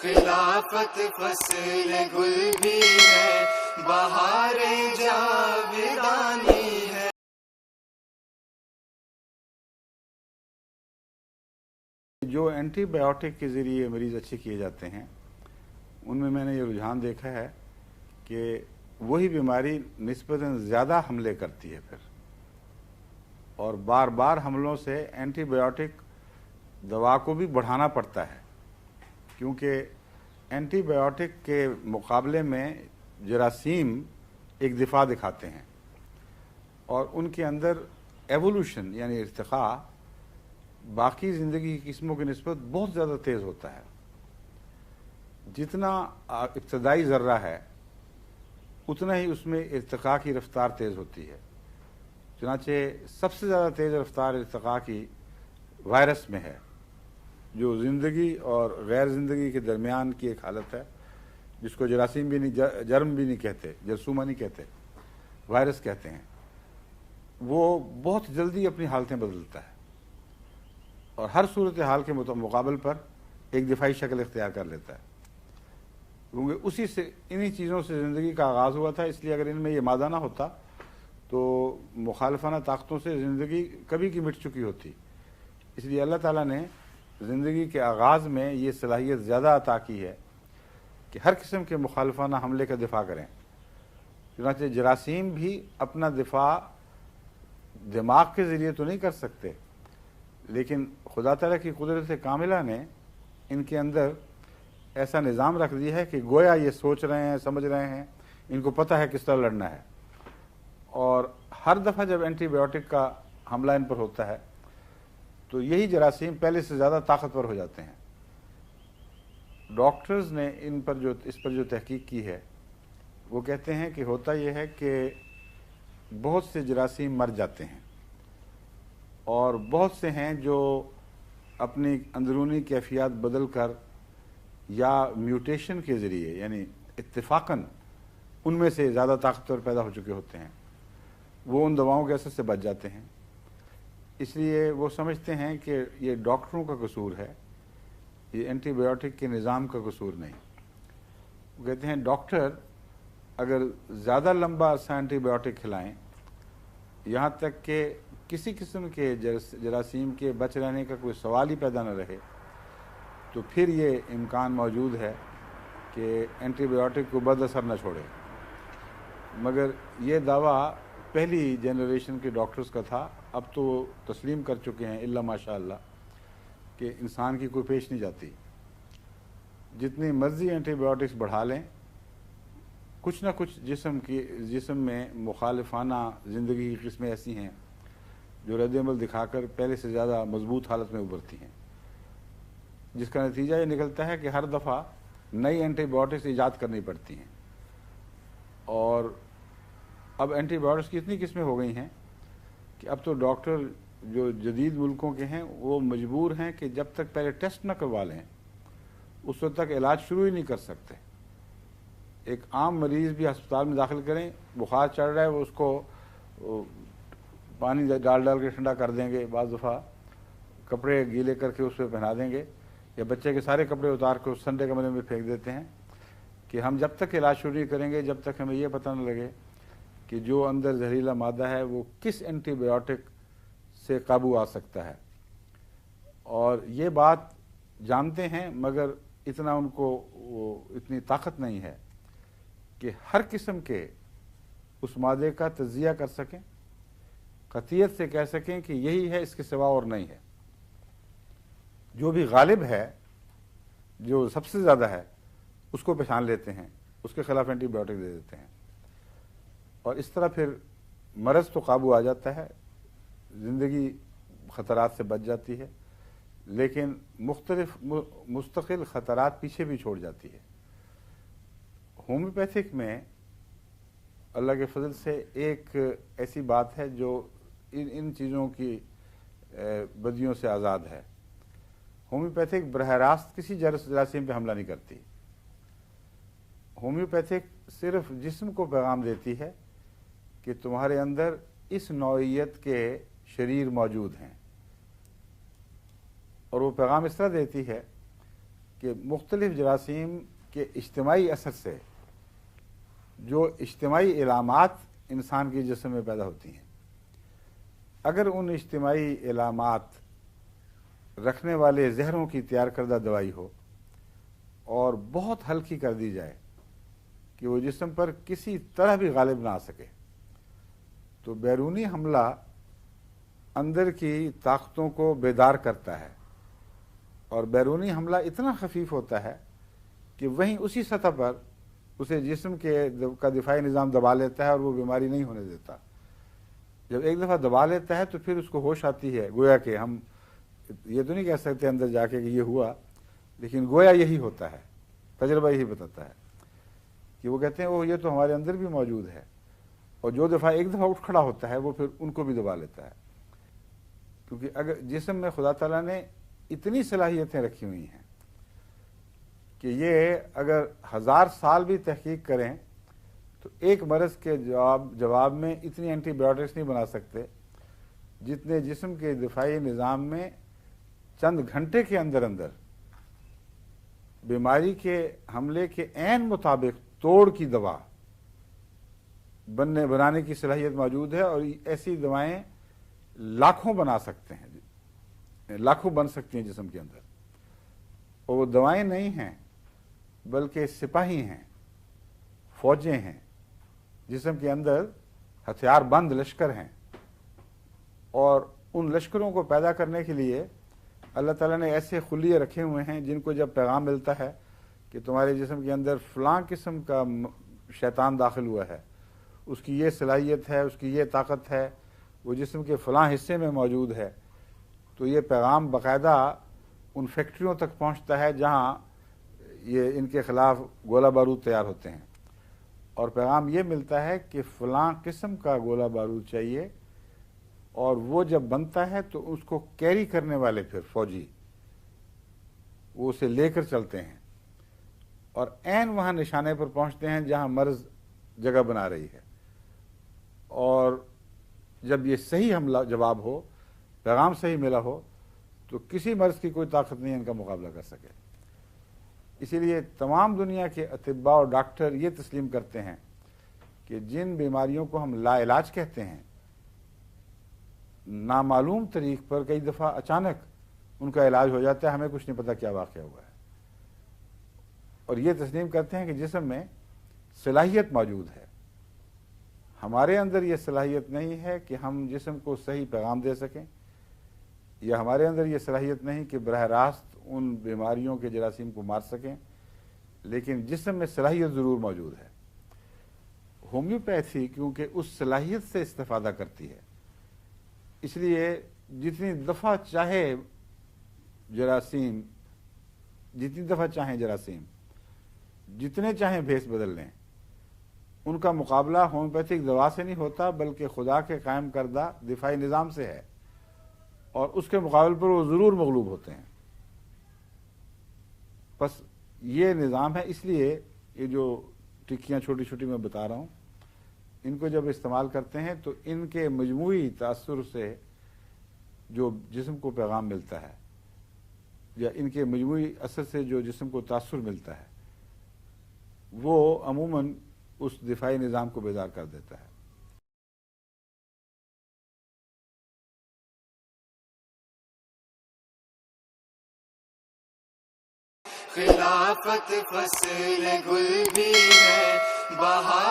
خلافت فصل گل بھی ہے، بہار جاودانی ہے۔ جو اینٹی بایوٹک کے ذریعے مریض اچھے کیے جاتے ہیں ان میں نے یہ رجحان دیکھا ہے کہ وہی بیماری نسبتاً زیادہ حملے کرتی ہے پھر، اور بار بار حملوں سے اینٹی بایوٹک دوا کو بھی بڑھانا پڑتا ہے، کیونکہ اینٹی بایوٹک کے مقابلے میں جراثیم ایک دفاع دکھاتے ہیں اور ان کے اندر ایوولوشن یعنی ارتقاء باقی زندگی کی قسموں کی نسبت بہت زیادہ تیز ہوتا ہے۔ جتنا ابتدائی ذرہ ہے اتنا ہی اس میں ارتقاء کی رفتار تیز ہوتی ہے، چنانچہ سب سے زیادہ تیز رفتار ارتقاء کی وائرس میں ہے، جو زندگی اور غیر زندگی کے درمیان کی ایک حالت ہے، جس کو جراثیم بھی نہیں، جرم بھی نہیں کہتے، جرثومہ نہیں کہتے، وائرس کہتے ہیں۔ وہ بہت جلدی اپنی حالتیں بدلتا ہے اور ہر صورتحال کے مقابل پر ایک دفاعی شکل اختیار کر لیتا ہے، کیونکہ اسی سے انہی چیزوں سے زندگی کا آغاز ہوا تھا۔ اس لیے اگر ان میں یہ مادہ نہ ہوتا تو مخالفانہ طاقتوں سے زندگی کبھی کی مٹ چکی ہوتی۔ اس لیے اللہ تعالیٰ نے زندگی کے آغاز میں یہ صلاحیت زیادہ عطا کی ہے کہ ہر قسم کے مخالفانہ حملے کا دفاع کریں۔ چنانچہ جراثیم بھی اپنا دفاع دماغ کے ذریعے تو نہیں کر سکتے، لیکن خدا تعالیٰ کی قدرت کاملہ نے ان کے اندر ایسا نظام رکھ دیا ہے کہ گویا یہ سوچ رہے ہیں، سمجھ رہے ہیں، ان کو پتہ ہے کس طرح لڑنا ہے، اور ہر دفعہ جب اینٹی بایوٹک کا حملہ ان پر ہوتا ہے تو یہی جراثیم پہلے سے زیادہ طاقتور ہو جاتے ہیں۔ ڈاکٹرز نے اس پر جو تحقیق کی ہے وہ کہتے ہیں کہ ہوتا یہ ہے کہ بہت سے جراثیم مر جاتے ہیں اور بہت سے ہیں جو اپنی اندرونی کیفیات بدل کر یا میوٹیشن کے ذریعے یعنی اتفاقاً ان میں سے زیادہ طاقتور پیدا ہو چکے ہوتے ہیں، وہ ان دواؤں کے اثر سے بچ جاتے ہیں۔ اس لیے وہ سمجھتے ہیں کہ یہ ڈاکٹروں کا قصور ہے، یہ اینٹی بایوٹک کے نظام کا قصور نہیں۔ وہ کہتے ہیں ڈاکٹر اگر زیادہ لمبا عرصہ اینٹی بایوٹک کھلائیں یہاں تک کہ کسی قسم کے جراثیم کے بچ رہنے کا کوئی سوال ہی پیدا نہ رہے تو پھر یہ امکان موجود ہے کہ اینٹی بایوٹک کو بد اثر نہ چھوڑے۔ مگر یہ دعویٰ پہلی جنریشن کے ڈاکٹرز کا تھا، اب تو وہ تسلیم کر چکے ہیں الا ماشاء اللہ کہ انسان کی کوئی پیش نہیں جاتی۔ جتنی مرضی اینٹی بایوٹکس بڑھا لیں، کچھ نہ کچھ جسم میں مخالفانہ زندگی کی قسمیں ایسی ہیں جو رد عمل دکھا کر پہلے سے زیادہ مضبوط حالت میں ابھرتی ہیں، جس کا نتیجہ یہ نکلتا ہے کہ ہر دفعہ نئی اینٹی بایوٹکس ایجاد کرنی پڑتی ہیں۔ اور اب اینٹی بایوٹکس کی اتنی قسمیں ہو گئی ہیں کہ اب تو ڈاکٹر جو جدید ملکوں کے ہیں وہ مجبور ہیں کہ جب تک پہلے ٹیسٹ نہ کروا لیں اس وقت تک علاج شروع ہی نہیں کر سکتے۔ ایک عام مریض بھی ہسپتال میں داخل کریں، بخار چڑھ رہا ہے، وہ اس کو پانی ڈال کے ٹھنڈا کر دیں گے، بعض دفعہ کپڑے گیلے کر کے اس پہ پہنا دیں گے، یا بچے کے سارے کپڑے اتار کے اس ٹھنڈے کمرے میں پھینک دیتے ہیں کہ ہم جب تک علاج شروع نہیں کریں گے جب تک ہمیں یہ پتہ نہ لگے کہ جو اندر زہریلا مادہ ہے وہ کس اینٹی بایوٹک سے قابو آ سکتا ہے۔ اور یہ بات جانتے ہیں مگر اتنا ان کو اتنی طاقت نہیں ہے کہ ہر قسم کے اس مادے کا تجزیہ کر سکیں، قطعیت سے کہہ سکیں کہ یہی ہے، اس کے سوا اور نہیں ہے۔ جو بھی غالب ہے، جو سب سے زیادہ ہے، اس کو پہچان لیتے ہیں، اس کے خلاف اینٹی بایوٹک دے دیتے ہیں، اور اس طرح پھر مرض تو قابو آ جاتا ہے، زندگی خطرات سے بچ جاتی ہے، لیکن مختلف مستقل خطرات پیچھے بھی چھوڑ جاتی ہے۔ ہومیوپیتھک میں اللہ کے فضل سے ایک ایسی بات ہے جو ان چیزوں کی بدیوں سے آزاد ہے۔ ہومیوپیتھک براہ راست کسی جراثیم پہ حملہ نہیں کرتی۔ ہومیوپیتھک صرف جسم کو پیغام دیتی ہے کہ تمہارے اندر اس نوعیت کے شریر موجود ہیں، اور وہ پیغام اس طرح دیتی ہے کہ مختلف جراثیم کے اجتماعی اثر سے جو اجتماعی علامات انسان کے جسم میں پیدا ہوتی ہیں، اگر ان اجتماعی علامات رکھنے والے زہروں کی تیار کردہ دوائی ہو اور بہت ہلکی کر دی جائے کہ وہ جسم پر کسی طرح بھی غالب نہ آ سکے، تو بیرونی حملہ اندر کی طاقتوں کو بیدار کرتا ہے، اور بیرونی حملہ اتنا خفیف ہوتا ہے کہ وہیں اسی سطح پر اسے جسم کا دفاعی نظام دبا لیتا ہے اور وہ بیماری نہیں ہونے دیتا۔ جب ایک دفعہ دبا لیتا ہے تو پھر اس کو ہوش آتی ہے، گویا کہ ہم یہ تو نہیں کہہ سکتے اندر جا کے کہ یہ ہوا، لیکن گویا یہی ہوتا ہے، تجربہ یہی بتاتا ہے کہ وہ کہتے ہیں وہ یہ تو ہمارے اندر بھی موجود ہے، اور جو دفعہ ایک دفعہ اٹھ کھڑا ہوتا ہے وہ پھر ان کو بھی دبا لیتا ہے، کیونکہ اگر جسم میں خدا تعالیٰ نے اتنی صلاحیتیں رکھی ہوئی ہیں کہ یہ اگر 1000 سال بھی تحقیق کریں تو ایک مرض کے جواب میں اتنی اینٹی بایوٹکس نہیں بنا سکتے جتنے جسم کے دفاعی نظام میں چند گھنٹے کے اندر اندر بیماری کے حملے کے عین مطابق توڑ کی دوا بنانے کی صلاحیت موجود ہے، اور ایسی دوائیں لاکھوں بنا سکتے ہیں، لاکھوں بن سکتی ہیں جسم کے اندر، اور وہ دوائیں نہیں ہیں بلکہ سپاہی ہیں، فوجیں ہیں، جسم کے اندر ہتھیار بند لشکر ہیں، اور ان لشکروں کو پیدا کرنے کے لیے اللہ تعالیٰ نے ایسے خلیے رکھے ہوئے ہیں جن کو جب پیغام ملتا ہے کہ تمہارے جسم کے اندر فلاں قسم کا شیطان داخل ہوا ہے، اس کی یہ صلاحیت ہے، اس کی یہ طاقت ہے، وہ جسم کے فلاں حصے میں موجود ہے، تو یہ پیغام باقاعدہ ان فیکٹریوں تک پہنچتا ہے جہاں یہ ان کے خلاف گولہ بارود تیار ہوتے ہیں، اور پیغام یہ ملتا ہے کہ فلاں قسم کا گولہ بارود چاہیے، اور وہ جب بنتا ہے تو اس کو کیری کرنے والے پھر فوجی وہ اسے لے کر چلتے ہیں اور عین وہاں نشانے پر پہنچتے ہیں جہاں مرض جگہ بنا رہی ہے، اور جب یہ صحیح حملہ جواب ہو، پیغام صحیح ملا ہو، تو کسی مرض کی کوئی طاقت نہیں ان کا مقابلہ کر سکے۔ اسی لیے تمام دنیا کے اطباء اور ڈاکٹر یہ تسلیم کرتے ہیں کہ جن بیماریوں کو ہم لا علاج کہتے ہیں، نامعلوم طریق پر کئی دفعہ اچانک ان کا علاج ہو جاتا ہے، ہمیں کچھ نہیں پتا کیا واقعہ ہوا ہے، اور یہ تسلیم کرتے ہیں کہ جسم میں صلاحیت موجود ہے۔ ہمارے اندر یہ صلاحیت نہیں ہے کہ ہم جسم کو صحیح پیغام دے سکیں، یا ہمارے اندر یہ صلاحیت نہیں کہ براہ راست ان بیماریوں کے جراثیم کو مار سکیں، لیکن جسم میں صلاحیت ضرور موجود ہے۔ ہومیوپیتھی کیونکہ اس صلاحیت سے استفادہ کرتی ہے، اس لیے جتنی دفعہ چاہیں جراثیم جتنے چاہیں بھیس بدل لیں، ان کا مقابلہ ہومیوپیتھک دوا سے نہیں ہوتا بلکہ خدا کے قائم کردہ دفاعی نظام سے ہے، اور اس کے مقابل پر وہ ضرور مغلوب ہوتے ہیں۔ بس یہ نظام ہے، اس لیے یہ جو ٹکیاں چھوٹی چھوٹی میں بتا رہا ہوں، ان کو جب استعمال کرتے ہیں تو ان کے مجموعی تاثر سے جو جسم کو پیغام ملتا ہے، یا ان کے مجموعی اثر سے جو جسم کو تاثر ملتا ہے، وہ عموماً اس دفاعی نظام کو بیدار کر دیتا ہے۔ خلافت فصل گل بھی ہے، بہار